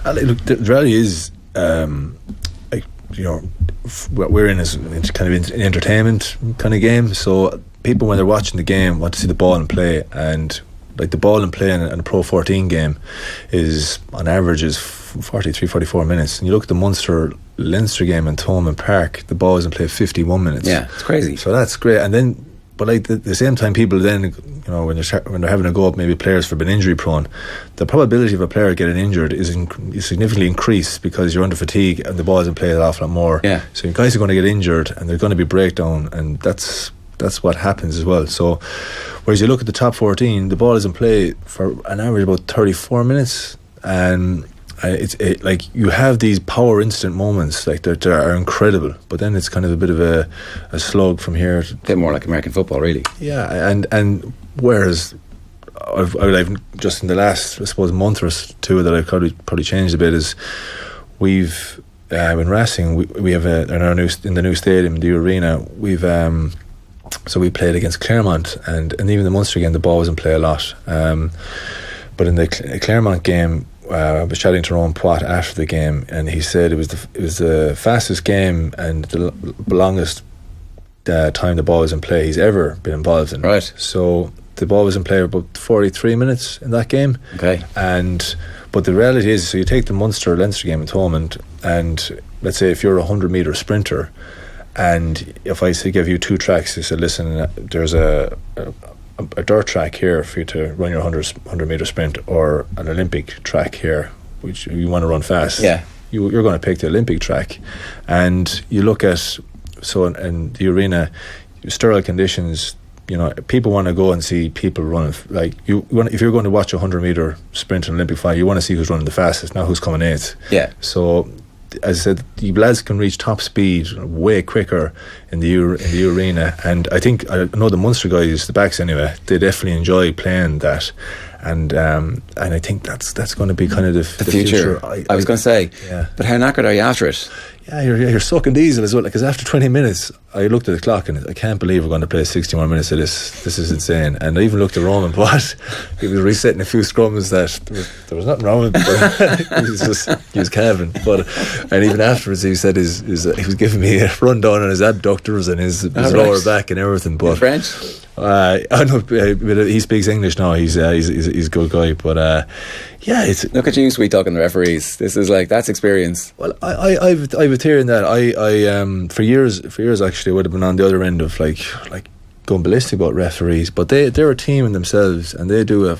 Look, the reality is, like, you know, what we're in is kind of an entertainment kind of game. So people, when they're watching the game, want to see the ball and play. And like the ball and play in a Pro 14 game is on average is 43-44 minutes. And you look at the Munster-Leinster game in Thomond Park, the ball is in play 51 minutes. Yeah, it's crazy. So that's great. And then, but like the same time, people then, you know, when they're having a go at maybe players for being injury prone, the probability of a player getting injured is significantly increased because you're under fatigue and the ball is in play an awful lot more. Yeah. So your guys are going to get injured and there's going to be breakdown, and that's what happens as well. So whereas you look at the top 14, the ball is in play for an average about 34 minutes, and it's like you have these power instant moments like that are incredible, but then it's kind of a bit of a slog from here. A bit more like American football, really. Yeah, and whereas I've just in the last, I suppose, month or two that I've probably changed a bit is we've in Racing we have in the new stadium, the arena, we've so we played against Claremont, and even the Munster game the ball was in play a lot, but in the Claremont game, I was chatting to Ron Poit after the game, and he said it was the fastest game and the longest time the ball was in play he's ever been involved in. Right. So the ball was in play about 43 minutes in that game. Okay. But the reality is, so you take the Munster-Leinster game at Thomond, and let's say if you're a 100-metre sprinter, and if I say give you two tracks, I said, listen, there's a dirt track here for you to run your 100-metre sprint, or an Olympic track here which you want to run fast, you're going to pick the Olympic track. And you look at, so in the arena, sterile conditions, you know, people want to go and see people running. Like if you're going to watch a 100-metre sprint in Olympic final, you want to see who's running the fastest, not who's coming eighth. Yeah. So as I said, the lads can reach top speed way quicker in the arena, and I know the Munster guys, the backs anyway, they definitely enjoy playing that, and I think that's going to be kind of the future. I was going to say, yeah. But how knackered are you after it? Yeah, you're sucking diesel as well. Because after 20 minutes, I looked at the clock and I can't believe we're going to play 61 minutes of this. This is insane. And I even looked at Roman Poit. He was resetting a few scrums that there was nothing wrong with it, but he was carving. And even afterwards, he said he was giving me a rundown on his abductors and his lower back and everything. But in French? I know, he speaks English now. He's a good guy, but yeah, it's look at you, sweet talking the referees. This is like, that's experience. Well, I've a theory in that. I for years actually would have been on the other end of like going ballistic about referees, but they're a team in themselves, and they do a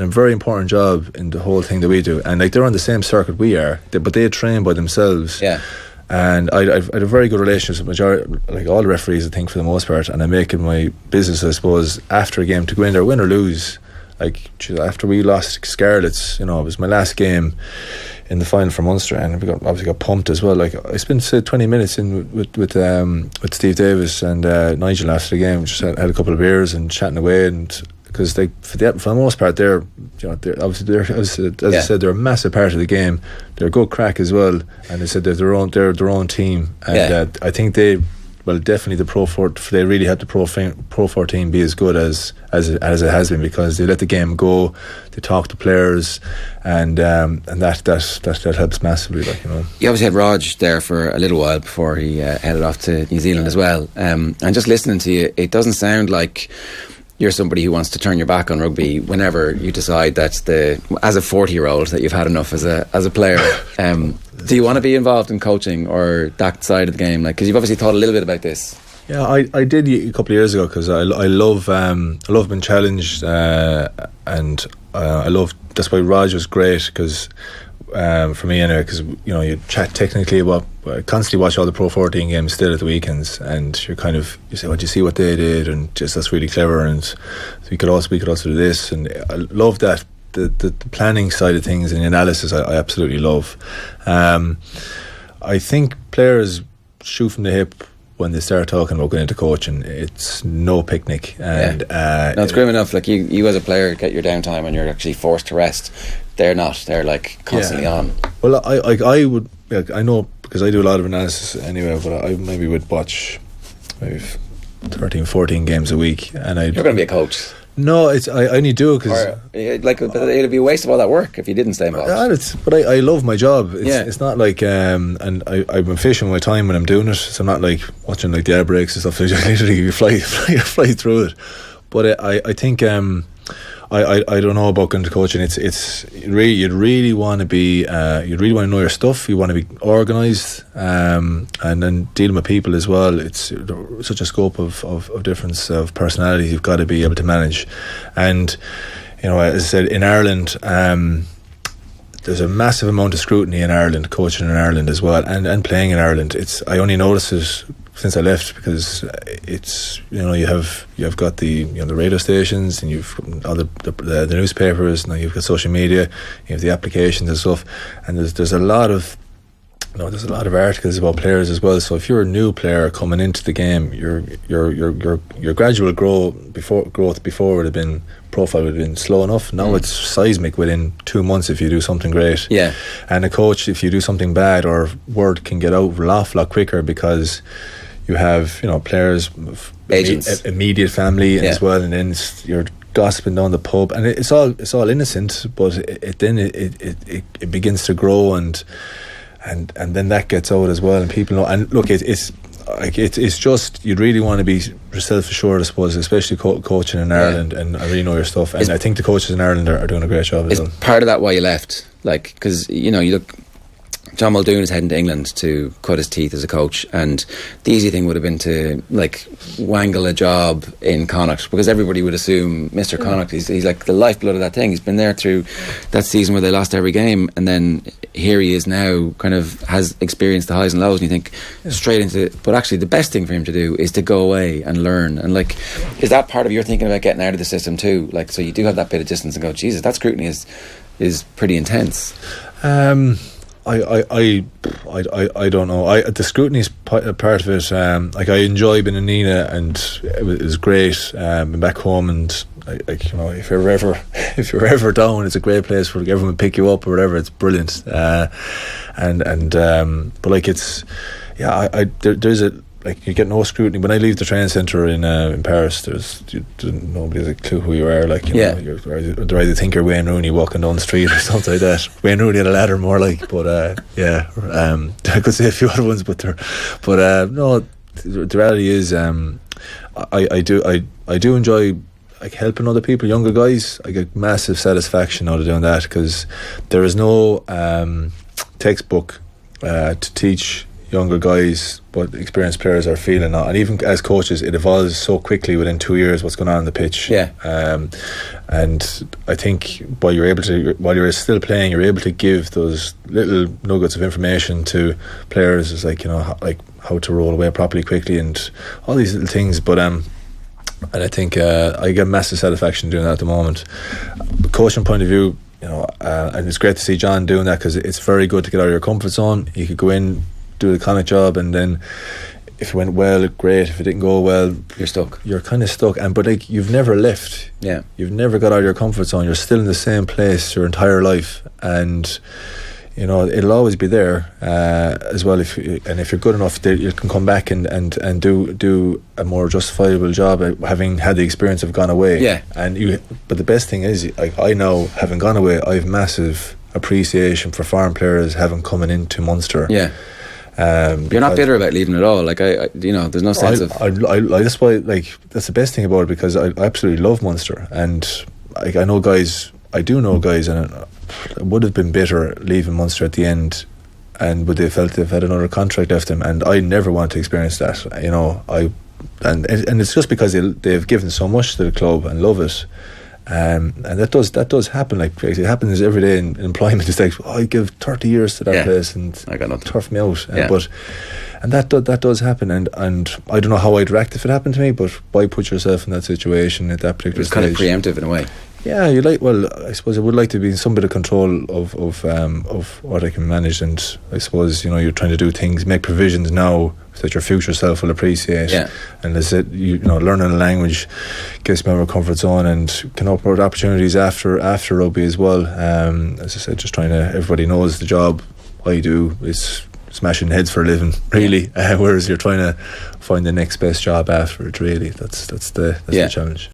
very important job in the whole thing that we do, and like they're on the same circuit we are, but they train by themselves. Yeah. And I've had a very good relationship with like all the referees, I think, for the most part, and I make it my business, I suppose, after a game to go in there, win or lose. Like after we lost Scarlets, you know, it was my last game in the final for Munster, and we obviously got pumped as well. Like I spent 20 minutes in with Steve Davis and Nigel after the game, just had a couple of beers and chatting away, and because for the most part they're obviously as I said, they're a massive part of the game. They're a good crack as well, and they said they're their own team, and I think definitely the Pro 14, they really had the Pro 14 be as good as it has been, because they let the game go, they talk to players, and that helps massively. Like, you know, you obviously had Rog there for a little while before he headed off to New Zealand as well. And just listening to you, it doesn't sound like you're somebody who wants to turn your back on rugby whenever you decide that as a 40-year-old that you've had enough as a player. Do you want to be involved in coaching or that side of the game? Like, because you've obviously thought a little bit about this. Yeah, I did a couple of years ago, because I love being challenged, and I love, that's why Raj was great, because for me anyway, because you know, you chat technically about, constantly watch all the Pro 14 games still at the weekends, and you say, well, do you see what they did, and just that's really clever, and so we could also do this, and I love that. The planning side of things and the analysis I absolutely love. I think players shoot from the hip when they start talking about going into coaching. It's no picnic, and no, it's grim enough. Like you as a player get your downtime and you're actually forced to rest. They're not. They're like constantly on. Well, I would, I know, because I do a lot of analysis anyway, but I maybe would watch maybe 13-14 games a week, and you're going to be a coach. No, I only do it because it'd be a waste of all that work if you didn't stay involved. But I love my job. It's not like and I've been fishing my time when I'm doing it, so I'm not like watching like the air breaks and stuff. I just literally fly through it. But I think I don't know about going to coaching. You'd really want to be you'd really want to know your stuff. You want to be organised, and then dealing with people as well. It's such a scope of difference of personalities you've got to be able to manage. And as I said, in Ireland, there's a massive amount of scrutiny in Ireland, coaching in Ireland as well, and playing in Ireland. I only noticed it since I left, because it's you've got the the radio stations, and you've all the newspapers, and you've got social media, you have the applications and stuff, and there's a lot of articles about players as well. So if you're a new player coming into the game, your gradual growth before would have been profile would have been slow enough. Now it's seismic within 2 months if you do something great. Yeah. And a coach, if you do something bad, or word can get out a lot quicker, because you have players, agents, immediate family as well, and then you're gossiping down the pub, and it's all innocent, but it begins to grow, and then that gets out as well, and people know. And look, it's just, you'd really want to be self-assured, I suppose, especially coaching in Ireland, and I really know your stuff, and I think the coaches in Ireland are doing a great job as well. Is part of that why you left? Like, because you look, John Muldoon is heading to England to cut his teeth as a coach, and the easy thing would have been to like wangle a job in Connacht, because everybody would assume Mr. Connacht, he's like the lifeblood of that thing. He's been there through that season where they lost every game, and then here he is now, kind of has experienced the highs and lows, and you think straight into it. But actually the best thing for him to do is to go away and learn. And like, is that part of your thinking about getting out of the system too? Like, so you do have that bit of distance and go, Jesus, that scrutiny is pretty intense. I don't know. The scrutiny is part of it. Like, I enjoy being in Nina, and it was great. Been back home, and if you're ever down, it's a great place where everyone pick you up or whatever. It's brilliant. But like, it's there's a, like, you get no scrutiny. When I leave the training centre in Paris, nobody has a clue who you are. Like, they're either think you're Wayne Rooney walking down the street or something like that. Wayne Rooney on a ladder, more like. But I could say a few other ones, but no. The reality is, I do enjoy like helping other people, younger guys. I get massive satisfaction out of doing that, because there is no textbook to teach younger guys what experienced players are feeling now. And even as coaches, it evolves so quickly within 2 years what's going on the pitch. And I think while you're still playing, you're able to give those little nuggets of information to players, is like, like how to roll away properly quickly and all these little things. But and I think I get massive satisfaction doing that at the moment. Coaching point of view, and it's great to see John doing that, because it's very good to get out of your comfort zone. You could go in, do the Connacht job, and then if it went well, great. If it didn't go well, you're stuck. You're kind of stuck. But like, you've never left. Yeah. You've never got out of your comfort zone. You're still in the same place your entire life, and it'll always be there as well. If you're good enough, you can come back and do a more justifiable job, having had the experience of gone away. Yeah. But the best thing is, like, I know, having gone away, I have massive appreciation for foreign players having coming into Munster. Yeah. You're not bitter about leaving at all. Like, there's no sense of. That's why, like, that's the best thing about it, because I absolutely love Munster, and like, I do know guys, and I would have been bitter leaving Munster at the end, and would they felt they've had another contract left them, and I never want to experience that. And it's just because they've given so much to the club and love it. And that does happen. Like, it happens every day in employment. It's like, I give 30 years to that place, and I got nothing. Turf me out. And that does happen. And I don't know how I'd react if it happened to me, but why put yourself in that situation at that particular stage? It's kind of preemptive in a way. Yeah, I suppose I would like to be in some bit of control of what I can manage, and I suppose you're trying to do things, make provisions now that your future self will appreciate. Yeah. And as it, learning a language gets me out of my comfort zone, and can open up opportunities after rugby as well. As I said, just everybody knows the job I do is smashing heads for a living, really. Whereas you're trying to find the next best job after it. Really, that's the challenge.